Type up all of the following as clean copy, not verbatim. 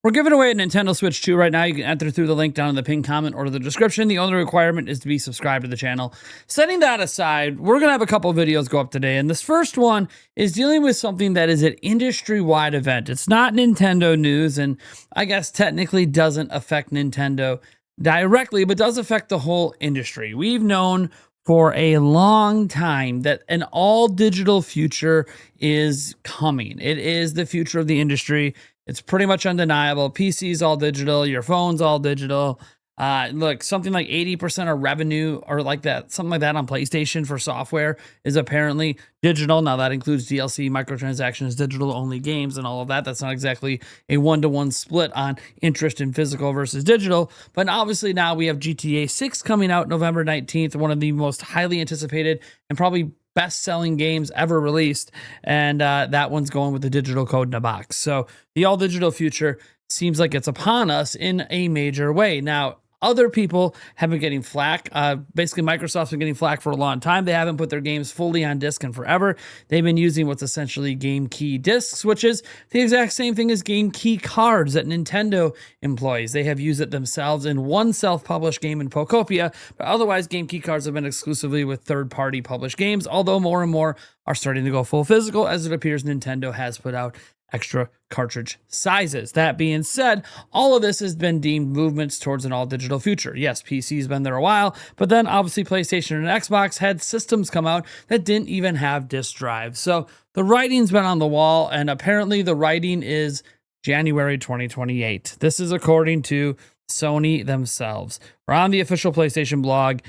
We're giving away a Nintendo Switch 2 right now. You can enter through the link down in the pinned comment or the description. The only requirement is to be subscribed to the channel. Setting that aside, we're going to have a couple videos go up today. And this first one is dealing with something that is an industry-wide event. It's not Nintendo news, and I guess technically doesn't affect Nintendo directly, but does affect the whole industry. We've known for a long time that an all digital future is coming. It is the future of the industry. It's pretty much undeniable. PC's all digital, your phone's all digital. Look, something like 80% of revenue or like that, something like that on PlayStation for software is apparently digital. Now that includes DLC, microtransactions, digital only games, and all of that. That's not exactly a one-to-one split on interest in physical versus digital. But obviously now we have GTA 6 coming out November 19th, one of the most highly anticipated and probably best-selling games ever released, and that one's going with the digital code in a box. So the all-digital future seems like it's upon us in a major way. Now, other people have been getting flack. Basically, Microsoft's been getting flack for a long time. They haven't put their games fully on disc in forever. They've been using what's essentially game key discs, which is the exact same thing as game key cards that Nintendo employs. They have used it themselves in one self-published game in Pocopia, but otherwise, game key cards have been exclusively with third-party published games, although more and more are starting to go full physical, as it appears Nintendo has put out extra cartridge sizes. That being said, all of this has been deemed movements towards an all-digital future. Yes, PC's been there a while, but then obviously PlayStation and Xbox had systems come out that didn't even have disk drives. So the writing's been on the wall, and apparently the writing is January 2028. This is according to Sony themselves. We're on the official PlayStation blog.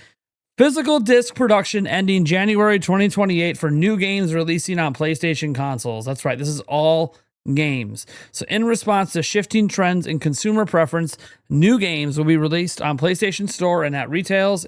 Physical disc production ending January 2028 for new games releasing on PlayStation consoles. That's right, this is all games. So in response to shifting trends in consumer preference, new games will be released on PlayStation Store and at retailers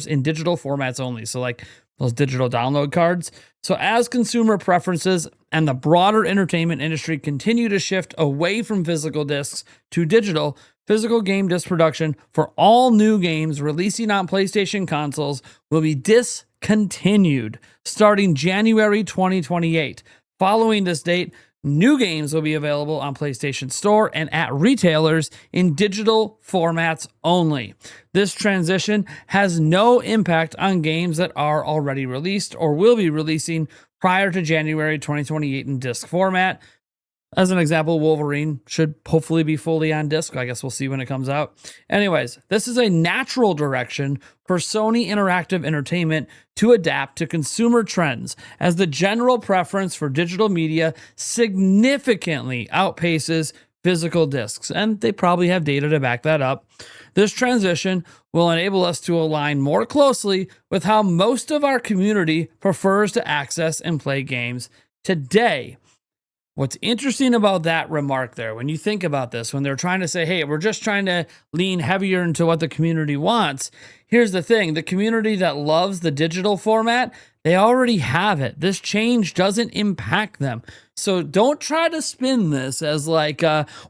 in digital formats only. So like those digital download cards. So as consumer preferences and the broader entertainment industry continue to shift away from physical discs to digital, physical game disc production for all new games releasing on PlayStation consoles will be discontinued starting January 2028. Following this date, new games will be available on PlayStation Store and at retailers in digital formats only. This transition has no impact on games that are already released or will be releasing prior to January 2028 in disc format. As an example, Wolverine should hopefully be fully on disc. I guess we'll see when it comes out. Anyways, this is a natural direction for Sony Interactive Entertainment to adapt to consumer trends as the general preference for digital media significantly outpaces physical discs, and they probably have data to back that up. This transition will enable us to align more closely with how most of our community prefers to access and play games today. What's interesting about that remark there, when you think about this, when they're trying to say, hey, we're just trying to lean heavier into what the community wants, here's the thing. The community that loves the digital format, they already have it. This change doesn't impact them. So don't try to spin this as like,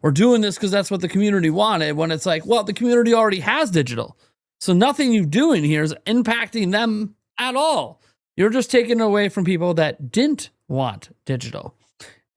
we're doing this because that's what the community wanted, when it's like, well, the community already has digital. So nothing you're doing here is impacting them at all. You're just taking it away from people that didn't want digital.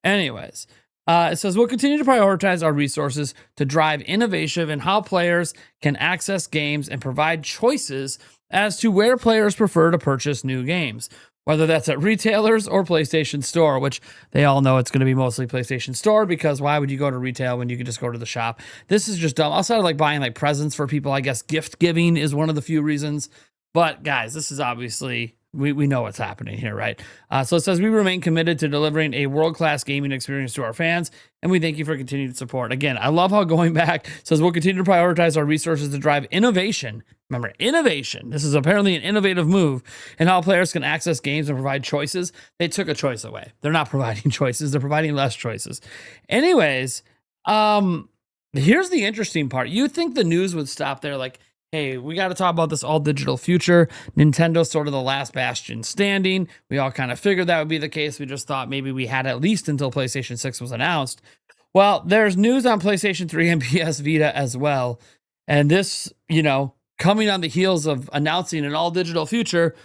Anyways, it says we'll continue to prioritize our resources to drive innovation in how players can access games and provide choices as to where players prefer to purchase new games, whether that's at retailers or PlayStation Store, which they all know it's going to be mostly PlayStation Store, because why would you go to retail when you could just go to the shop? This is just dumb. Outside of like buying like presents for people, I guess gift giving is one of the few reasons. But guys, this is obviously... We know what's happening here, right? So it says we remain committed to delivering a world-class gaming experience to our fans, and we thank you for continued support. Again, I love how going back says we'll continue to prioritize our resources to drive innovation. Remember, innovation. This is apparently an innovative move in how players can access games and provide choices. They took a choice away. They're not providing choices. They're providing less choices. Anyways, here's the interesting part. You think the news would stop there, like, hey, we got to talk about this all digital future. Nintendo's sort of the last bastion standing. We all kind of figured that would be the case. We just thought maybe we had at least until PlayStation 6 was announced. Well, there's news on PlayStation 3 and PS Vita as well. And this, coming on the heels of announcing an all digital future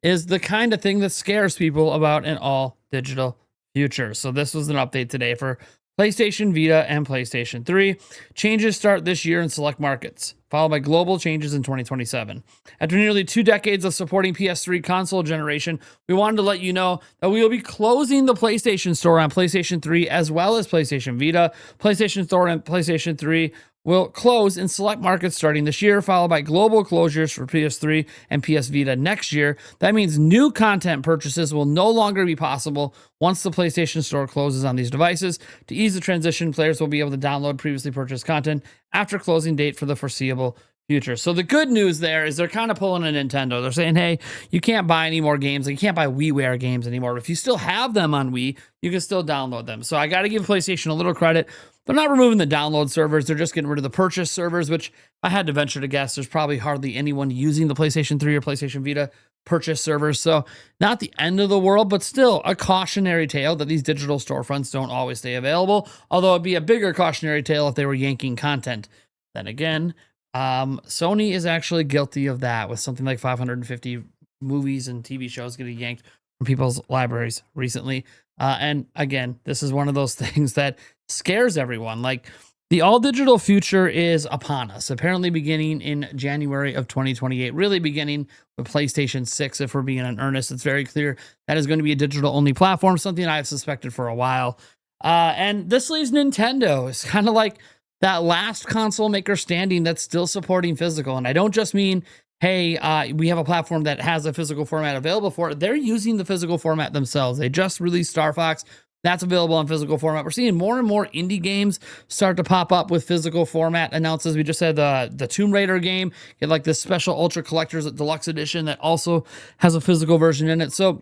is the kind of thing that scares people about an all digital future. So this was an update today for PlayStation Vita, and PlayStation 3. Changes start this year in select markets, followed by global changes in 2027. After nearly 2 decades of supporting PS3 console generation, we wanted to let you know that we will be closing the PlayStation Store on PlayStation 3 as well as PlayStation Vita. PlayStation Store and PlayStation 3 will close in select markets starting this year, followed by global closures for PS3 and PS Vita next year. That means new content purchases will no longer be possible once the PlayStation Store closes on these devices. To ease the transition, players will be able to download previously purchased content after closing date for the foreseeable future. So the good news there is they're kind of pulling a Nintendo. They're saying, hey, you can't buy any more games. Like, you can't buy WiiWare games anymore. But if you still have them on Wii, you can still download them. So I got to give PlayStation a little credit. They're not removing the download servers. They're just getting rid of the purchase servers, which if I had to venture to guess, there's probably hardly anyone using the PlayStation 3 or PlayStation Vita purchase servers. So not the end of the world, but still a cautionary tale that these digital storefronts don't always stay available. Although it'd be a bigger cautionary tale if they were yanking content. Then again, Sony is actually guilty of that with something like 550 movies and TV shows getting yanked from people's libraries recently. And again, this is one of those things that scares everyone. Like, the all digital future is upon us, apparently beginning in January of 2028, really beginning with PlayStation 6. If we're being in earnest, it's very clear that is going to be a digital only platform, something I've suspected for a while. And this leaves Nintendo. It's kind of like that last console maker standing that's still supporting physical. And I don't just mean, hey, we have a platform that has a physical format available for it. They're using the physical format themselves. They just released Star Fox. That's available on physical format. We're seeing more and more indie games start to pop up with physical format announces. We just had the Tomb Raider game, get like this special Ultra Collector's Deluxe Edition that also has a physical version in it. So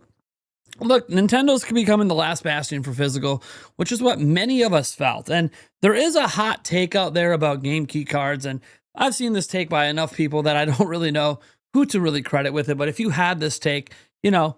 look, Nintendo's becoming the last bastion for physical, which is what many of us felt. And there is a hot take out there about game key cards, and I've seen this take by enough people that I don't really know who to really credit with it. But if you had this take, you know,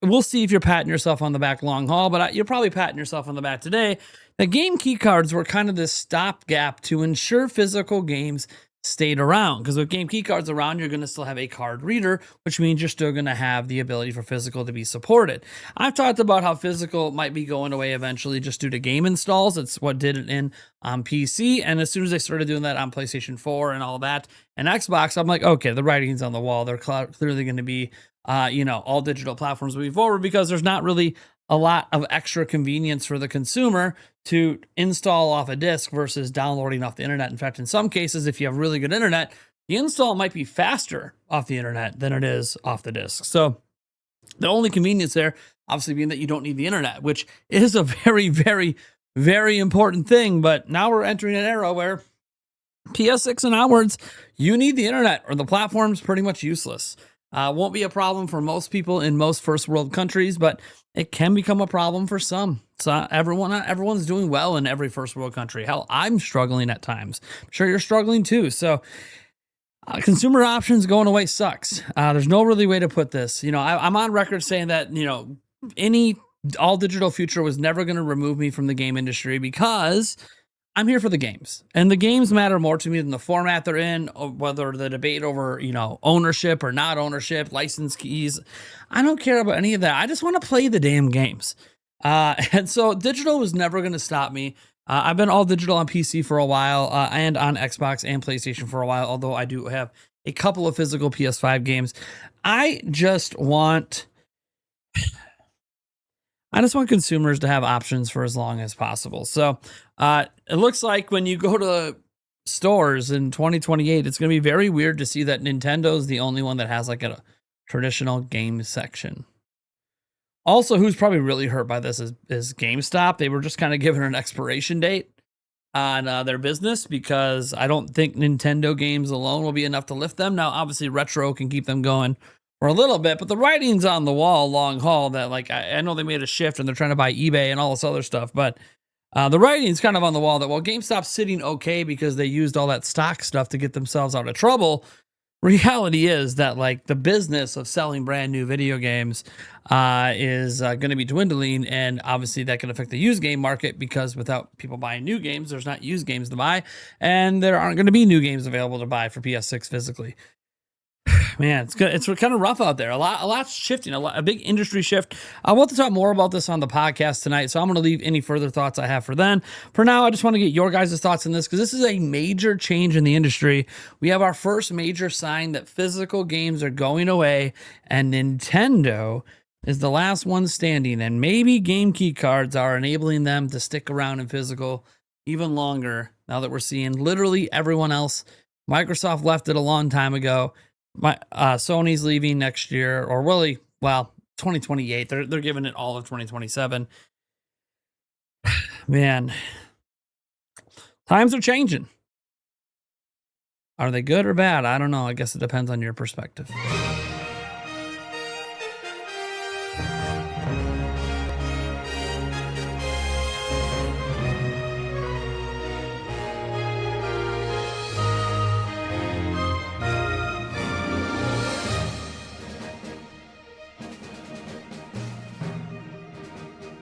we'll see if you're patting yourself on the back long haul, but you're probably patting yourself on the back today. The game key cards were kind of this stopgap to ensure physical games stayed around, because with game key cards around, you're going to still have a card reader, which means you're still going to have the ability for physical to be supported. I've talked about how physical might be going away eventually just due to game installs. It's what did it in on PC, and as soon as they started doing that on PlayStation 4 and all that and Xbox, I'm like, okay, the writing's on the wall. They're clearly going to be all digital platforms moving forward, because there's not really a lot of extra convenience for the consumer to install off a disk versus downloading off the internet. In fact, in some cases, if you have really good internet, the install might be faster off the internet than it is off the disk. So the only convenience there, obviously, being that you don't need the internet, which is a very, very, very important thing. But now we're entering an era where PS6 and onwards, you need the internet, or the platform's pretty much useless. Won't be a problem for most people in most first world countries, but it can become a problem for some. So not everyone's doing well in every first world country. Hell, I'm struggling at times. I'm sure you're struggling too. So consumer options going away sucks. There's no really way to put this. I'm on record saying that, any all digital future was never going to remove me from the game industry, because I'm here for the games, and the games matter more to me than the format they're in, or whether the debate over, ownership or not ownership, license keys. I don't care about any of that. I just want to play the damn games. And so digital was never going to stop me. I've been all digital on PC for a while, and on Xbox and PlayStation for a while, although I do have a couple of physical PS5 games. I just want consumers to have options for as long as possible. So it looks like when you go to stores in 2028, it's going to be very weird to see that Nintendo's the only one that has like a traditional game section. Also, who's probably really hurt by this is GameStop. They were just kind of given an expiration date on their business, because I don't think Nintendo games alone will be enough to lift them. Now, obviously, retro can keep them going for a little bit, but the writing's on the wall long haul that, like, I know they made a shift and they're trying to buy eBay and all this other stuff, but the writing's kind of on the wall that while GameStop's sitting okay because they used all that stock stuff to get themselves out of trouble, reality is that, like, the business of selling brand new video games is going to be dwindling, and obviously that can affect the used game market, because without people buying new games, there's not used games to buy, and there aren't going to be new games available to buy for PS6 physically. Man, it's good. It's kind of rough out there. A lot's shifting. A big industry shift. I want to talk more about this on the podcast tonight, so I'm going to leave any further thoughts I have for then. For now, I just want to get your guys' thoughts on this because this is a major change in the industry. We have our first major sign that physical games are going away, and Nintendo is the last one standing. And maybe game key cards are enabling them to stick around in physical even longer. Now that we're seeing literally everyone else, Microsoft left it a long time ago. Sony's leaving next year, or really, well, 2028. They're giving it all of 2027. Man, times are changing. Are they good or bad? I don't know. I guess it depends on your perspective.